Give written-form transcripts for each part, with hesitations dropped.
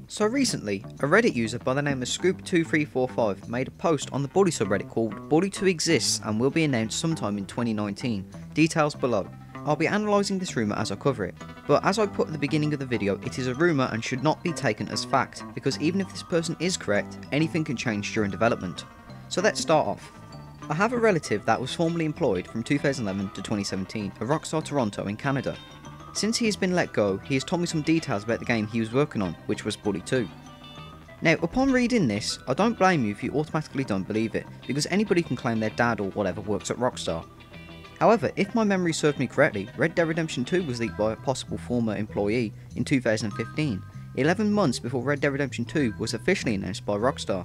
So recently, a Reddit user by the name of Scoop2345 made a post on the Bully subreddit called Bully 2 exists and will be announced sometime in 2019. Details below. I'll be analysing this rumour as I cover it, but as I put at the beginning of the video, it is a rumour and should not be taken as fact, because even if this person is correct, anything can change during development. So let's start off. I have a relative that was formerly employed from 2011 to 2017 at Rockstar Toronto in Canada. Since he has been let go, he has told me some details about the game he was working on, which was Bully 2. Now, upon reading this, I don't blame you if you automatically don't believe it, because anybody can claim their dad or whatever works at Rockstar. However, if my memory served me correctly, Red Dead Redemption 2 was leaked by a possible former employee in 2015, 11 months before Red Dead Redemption 2 was officially announced by Rockstar.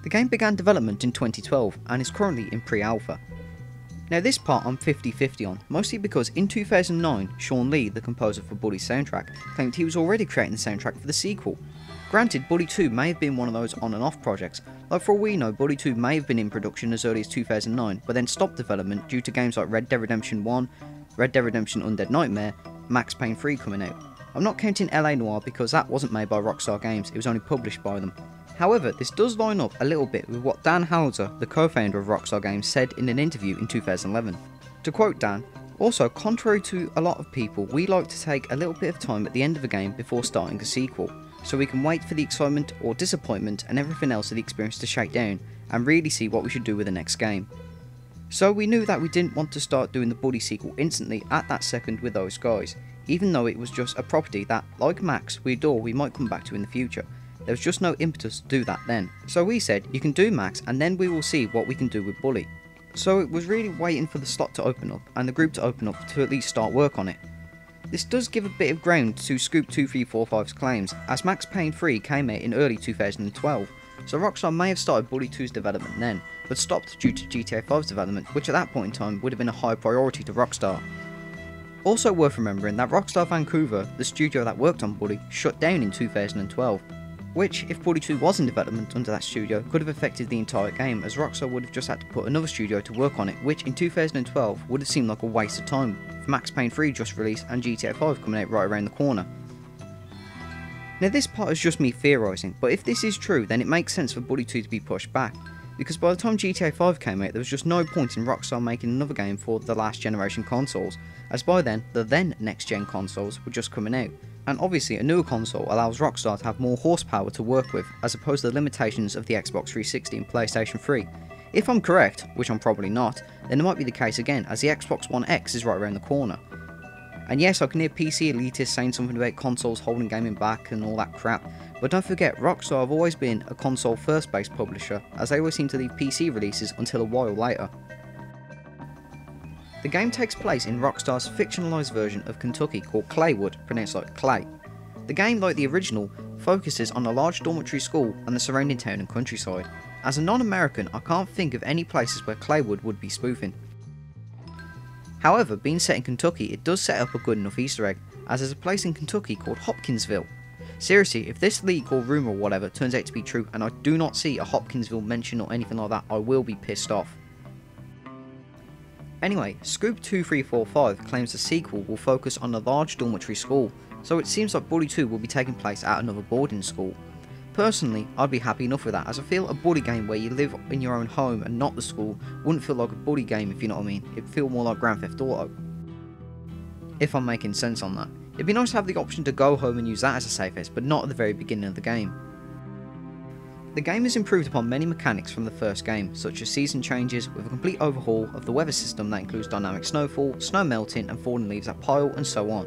The game began development in 2012 and is currently in pre-alpha. Now this part I'm 50-50 on, mostly because in 2009, Sean Lee, the composer for Bully's soundtrack, claimed he was already creating the soundtrack for the sequel. Granted, Bully 2 may have been one of those on and off projects, like for all we know, Bully 2 may have been in production as early as 2009, but then stopped development due to games like Red Dead Redemption 1, Red Dead Redemption Undead Nightmare, Max Payne 3 coming out. I'm not counting LA Noire because that wasn't made by Rockstar Games, it was only published by them. However, this does line up a little bit with what Dan Houser, the co-founder of Rockstar Games, said in an interview in 2011. To quote Dan, "Also, contrary to a lot of people, we like to take a little bit of time at the end of a game before starting a sequel, so we can wait for the excitement or disappointment and everything else of the experience to shake down, and really see what we should do with the next game." So we knew that we didn't want to start doing the Bully sequel instantly at that second with those guys, even though it was just a property that, like Max, we adore we might come back to in the future. There was just no impetus to do that then. So we said, you can do Max and then we will see what we can do with Bully. So it was really waiting for the slot to open up and the group to open up to at least start work on it. This does give a bit of ground to Scoop2345's claims, as Max Payne 3 came out in early 2012, so Rockstar may have started Bully 2's development then, but stopped due to GTA 5's development, which at that point in time would have been a high priority to Rockstar. Also worth remembering that Rockstar Vancouver, the studio that worked on Bully, shut down in 2012. Which, if Bully 2 was in development under that studio, could have affected the entire game, as Rockstar would have just had to put another studio to work on it, which in 2012 would have seemed like a waste of time, with Max Payne 3 just released and GTA 5 coming out right around the corner. Now this part is just me theorising, but if this is true then it makes sense for Bully 2 to be pushed back, because by the time GTA 5 came out there was just no point in Rockstar making another game for the last generation consoles, as by then the then next gen consoles were just coming out. And obviously a newer console allows Rockstar to have more horsepower to work with, as opposed to the limitations of the Xbox 360 and PlayStation 3. If I'm correct, which I'm probably not, then it might be the case again, as the Xbox One X is right around the corner. And yes, I can hear PC elitists saying something about consoles holding gaming back and all that crap, but don't forget, Rockstar have always been a console first based publisher, as they always seem to leave PC releases until a while later. The game takes place in Rockstar's fictionalised version of Kentucky called Claywood, pronounced like Clay. The game, like the original, focuses on a large dormitory school and the surrounding town and countryside. As a non-American, I can't think of any places where Claywood would be spoofing. However, being set in Kentucky, it does set up a good enough Easter egg, as there's a place in Kentucky called Hopkinsville. Seriously, if this leak or rumour or whatever turns out to be true and I do not see a Hopkinsville mention or anything like that, I will be pissed off. Anyway, Scoop2345 claims the sequel will focus on a large dormitory school, so it seems like Bully 2 will be taking place at another boarding school. Personally, I'd be happy enough with that, as I feel a Bully game where you live in your own home and not the school wouldn't feel like a Bully game, if you know what I mean. It'd feel more like Grand Theft Auto. If I'm making sense on that. It'd be nice to have the option to go home and use that as a safe house, but not at the very beginning of the game. The game has improved upon many mechanics from the first game, such as season changes, with a complete overhaul of the weather system that includes dynamic snowfall, snow melting and falling leaves that pile and so on.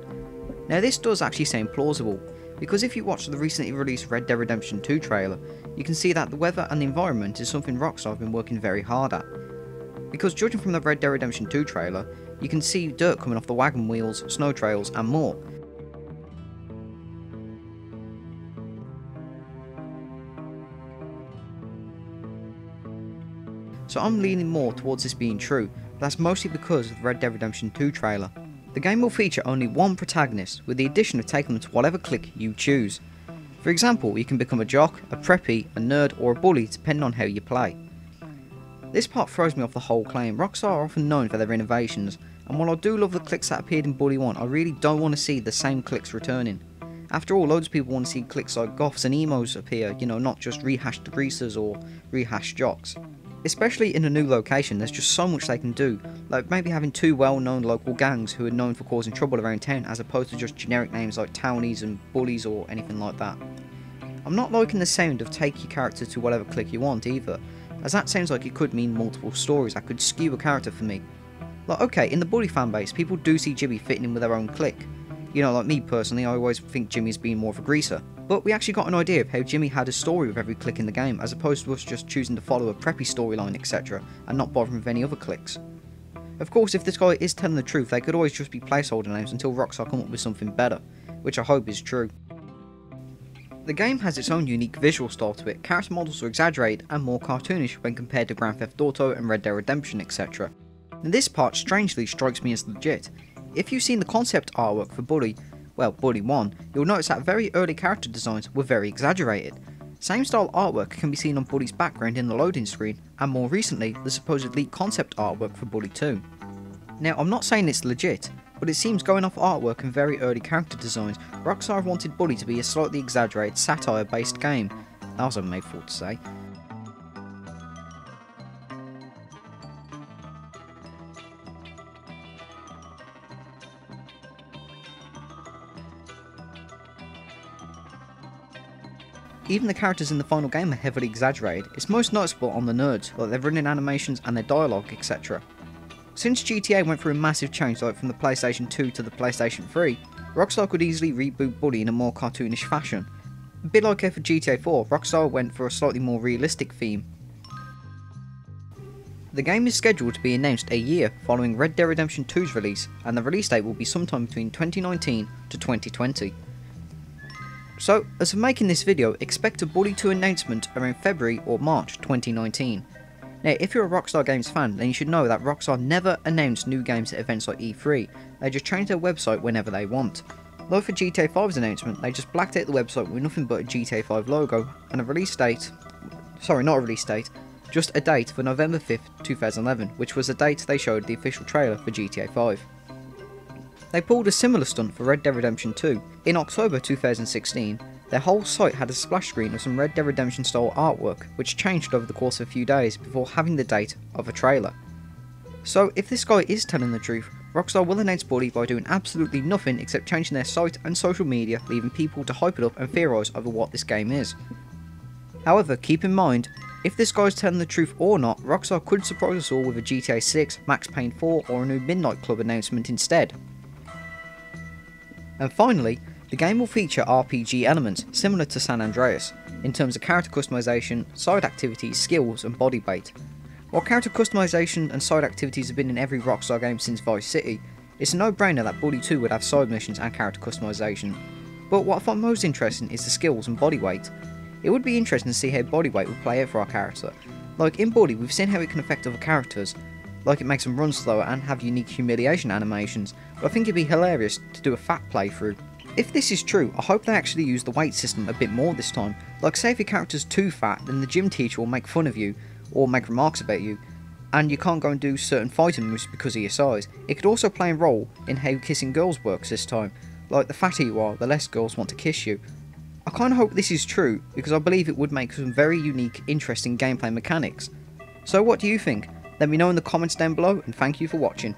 Now this does actually sound plausible, because if you watch the recently released Red Dead Redemption 2 trailer, you can see that the weather and the environment is something Rockstar have been working very hard at. Because judging from the Red Dead Redemption 2 trailer, you can see dirt coming off the wagon wheels, snow trails and more. So I'm leaning more towards this being true, but that's mostly because of the Red Dead Redemption 2 trailer. The game will feature only one protagonist, with the addition of taking them to whatever clique you choose. For example, you can become a jock, a preppy, a nerd or a bully depending on how you play. This part throws me off the whole claim. Rockstar are often known for their innovations, and while I do love the cliques that appeared in Bully 1, I really don't want to see the same cliques returning. After all, loads of people want to see cliques like goths and emos appear, you know, not just rehashed greasers or rehashed jocks. Especially in a new location, there's just so much they can do, like maybe having two well-known local gangs who are known for causing trouble around town as opposed to just generic names like townies and bullies or anything like that. I'm not liking the sound of take your character to whatever clique you want either, as that sounds like it could mean multiple stories that could skew a character for me. Like, okay, in the bully fanbase, people do see Jimmy fitting in with their own clique. You know, like me personally, I always think Jimmy's been more of a greaser. But we actually got an idea of how Jimmy had a story with every clique in the game, as opposed to us just choosing to follow a preppy storyline, etc., and not bothering with any other cliques. Of course, if this guy is telling the truth, they could always just be placeholder names until Rockstar come up with something better, which I hope is true. The game has its own unique visual style to it. Character models are exaggerated and more cartoonish when compared to Grand Theft Auto and Red Dead Redemption, etc. And this part strangely strikes me as legit. If you've seen the concept artwork for Bully, well, Bully 1, you'll notice that very early character designs were very exaggerated. Same style artwork can be seen on Bully's background in the loading screen, and more recently, the supposed leaked concept artwork for Bully 2. Now, I'm not saying it's legit, but it seems going off artwork and very early character designs, Rockstar wanted Bully to be a slightly exaggerated, satire-based game. That was a mouthful to say. Even the characters in the final game are heavily exaggerated. It's most noticeable on the nerds, like their running animations and their dialogue, etc. Since GTA went through a massive change like from the PlayStation 2 to the PlayStation 3, Rockstar could easily reboot Bully in a more cartoonish fashion. A bit like how for GTA 4, Rockstar went for a slightly more realistic theme. The game is scheduled to be announced a year following Red Dead Redemption 2's release, and the release date will be sometime between 2019 to 2020. So, as of making this video, expect a Bully 2 announcement around February or March 2019. Now, if you're a Rockstar Games fan, then you should know that Rockstar never announce new games at events like E3, they just change their website whenever they want. Though for GTA 5's announcement, they just blacked out the website with nothing but a GTA 5 logo, and a release date, sorry, not a release date, just a date for November 5th, 2011, which was the date they showed the official trailer for GTA 5. They pulled a similar stunt for Red Dead Redemption 2. In October 2016, their whole site had a splash screen of some Red Dead Redemption style artwork, which changed over the course of a few days before having the date of a trailer. So if this guy is telling the truth, Rockstar will announce Bully by doing absolutely nothing except changing their site and social media, leaving people to hype it up and theorise over what this game is. However, keep in mind, if this guy's telling the truth or not, Rockstar could surprise us all with a GTA 6, Max Payne 4 or a new Midnight Club announcement instead. And finally, the game will feature RPG elements similar to San Andreas, in terms of character customization, side activities, skills and body weight. While character customization and side activities have been in every Rockstar game since Vice City, it's a no-brainer that Bully 2 would have side missions and character customization. But what I find most interesting is the skills and body weight. It would be interesting to see how body weight would play out for our character. Like in Bully, we've seen how it can affect other characters, like it makes them run slower and have unique humiliation animations, but I think it'd be hilarious to do a fat playthrough. If this is true, I hope they actually use the weight system a bit more this time. Like say if your character's too fat, then the gym teacher will make fun of you, or make remarks about you, and you can't go and do certain fighting moves because of your size. It could also play a role in how kissing girls works this time. Like the fatter you are, the less girls want to kiss you. I kinda hope this is true, because I believe it would make some very unique, interesting gameplay mechanics. So what do you think? Let me know in the comments down below, and thank you for watching.